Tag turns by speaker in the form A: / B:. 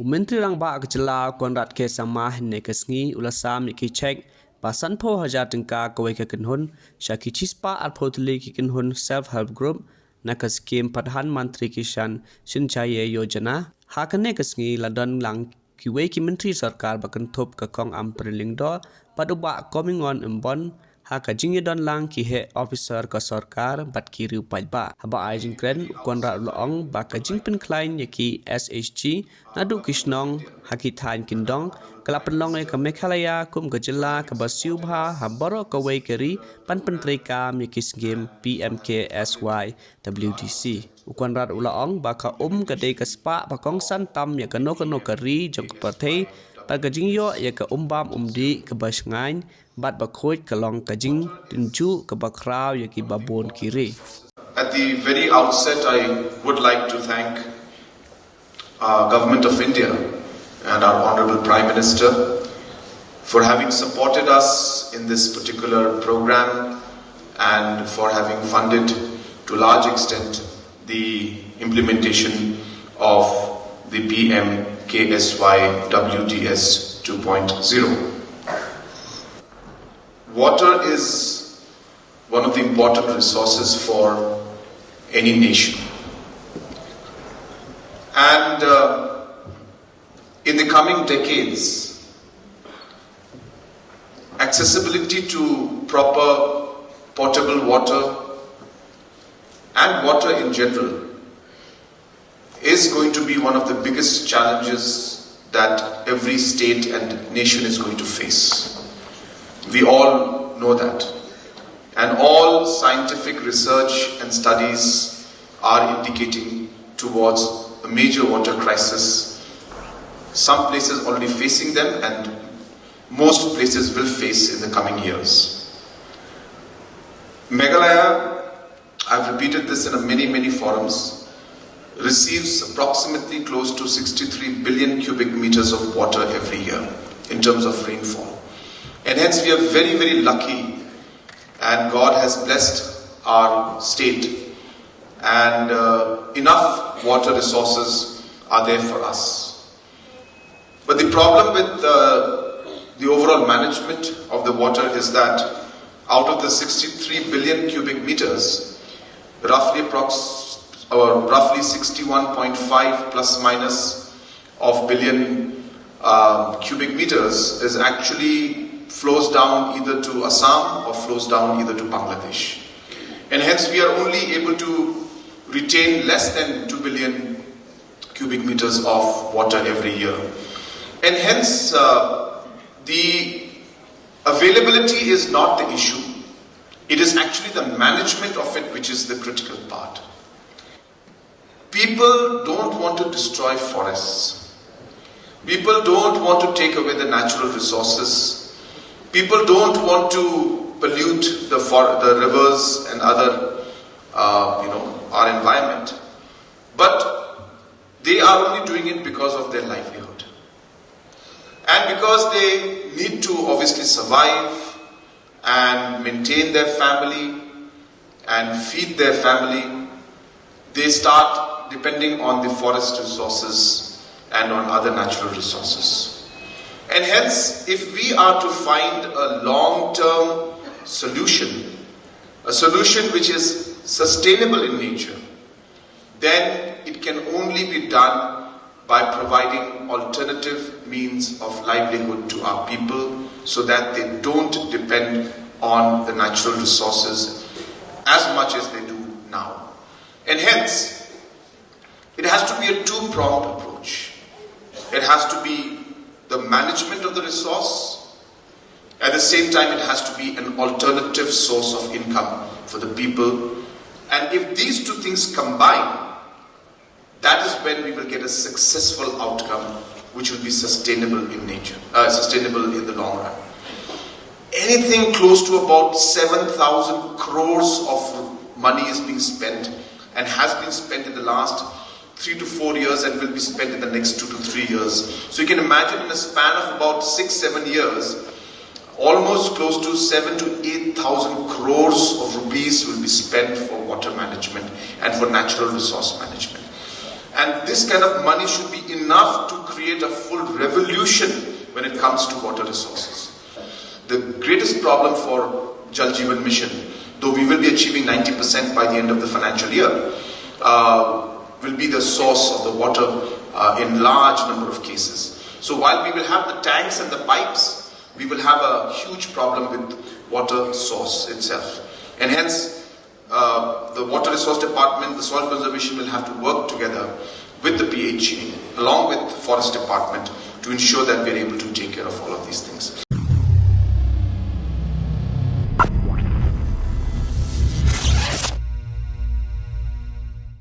A: Myntri Rangbah Gajala Konrad ke sama henne kesngi ulasam ki Cheque pasan po hajar tengka kawai ke kenhun syaki cispa alpotli ki kenhun self help group nak Skhim Pradhan Mantri Kisan Sinchaya Yojana hakane kesngi ladon lang kiwai ki Myntri Sarkar bakentop ke kong amperlingdo paduba komingon embon haka jingi don lang ki he officer ka sarkar bat ki riu pajba haba ajing kren konra loong ba ka jing pen klein yaki SHG nadu kisnong haki thain kindong kala penlong e ka Meghalaya kum gajela ka basiu bha habaro ka wei keri pan pentrei kam yaki Skhim Pmksy WDC konra loong ba ka ka dei ka spa ba kong san tam ya ka no kari jong ka pathe Pagajing yo ya ka umbam umdi ke basngain bat bakhoit kalong kajing tinju ke bakrau ya ki babon kiri.
B: At the very outset, I would like to thank our Government of India and our Honorable Prime Minister for having supported us in this particular program and for having funded to a large extent the implementation of the Pmksy WDS 2.0. Water is one of the important resources for any nation. And in the coming decades, accessibility to proper potable water and water in general is going to be one of the biggest challenges that every state and nation is going to face. We all know that. And all scientific research and studies are indicating towards a major water crisis. Some places already facing them and most places will face in the coming years. Meghalaya, I've repeated this in many forums, receives approximately close to 63 billion cubic meters of water every year in terms of rainfall. And hence we are very lucky, and God has blessed our state, and enough water resources are there for us. But the problem with the overall management of the water is that out of the 63 billion cubic meters, roughly 61.5 plus minus of billion cubic meters is actually flows down either to Assam or flows down either to Bangladesh. And hence we are only able to retain less than 2 billion cubic meters of water every year. And hence the availability is not the issue. It is actually the management of it which is the critical part. People don't want to destroy forests. People don't want to take away the natural resources. People don't want to pollute the rivers and other, our environment. But they are only doing it because of their livelihood. And because they need to obviously survive and maintain their family and feed their family, they start depending on the forest resources and on other natural resources. And hence, if we are to find a long-term solution, a solution which is sustainable in nature, then it can only be done by providing alternative means of livelihood to our people so that they don't depend on the natural resources as much as they do now. And hence, it has to be a two-pronged approach. It has to be the management of the resource. At the same time, it has to be an alternative source of income for the people. And if these two things combine, that is when we will get a successful outcome which will be sustainable in nature, sustainable in the long run. Anything close to about 7,000 crores of money is being spent and has been spent in the last 3 to 4 years and will be spent in the next 2 to 3 years. So you can imagine in a span of about 6-7 years, almost close to 7,000 to 8,000 crores of rupees will be spent for water management and for natural resource management. And this kind of money should be enough to create a full revolution when it comes to water resources. The greatest problem for Jal Jeevan Mission, though we will be achieving 90% by the end of the financial year, will be the source of the water in large number of cases. So while we will have the tanks and the pipes, we will have a huge problem with water source itself. And hence, the Water Resource Department, the Soil Conservation will have to work together with the PHE along with the Forest Department to ensure that we are able to take care of all of these things.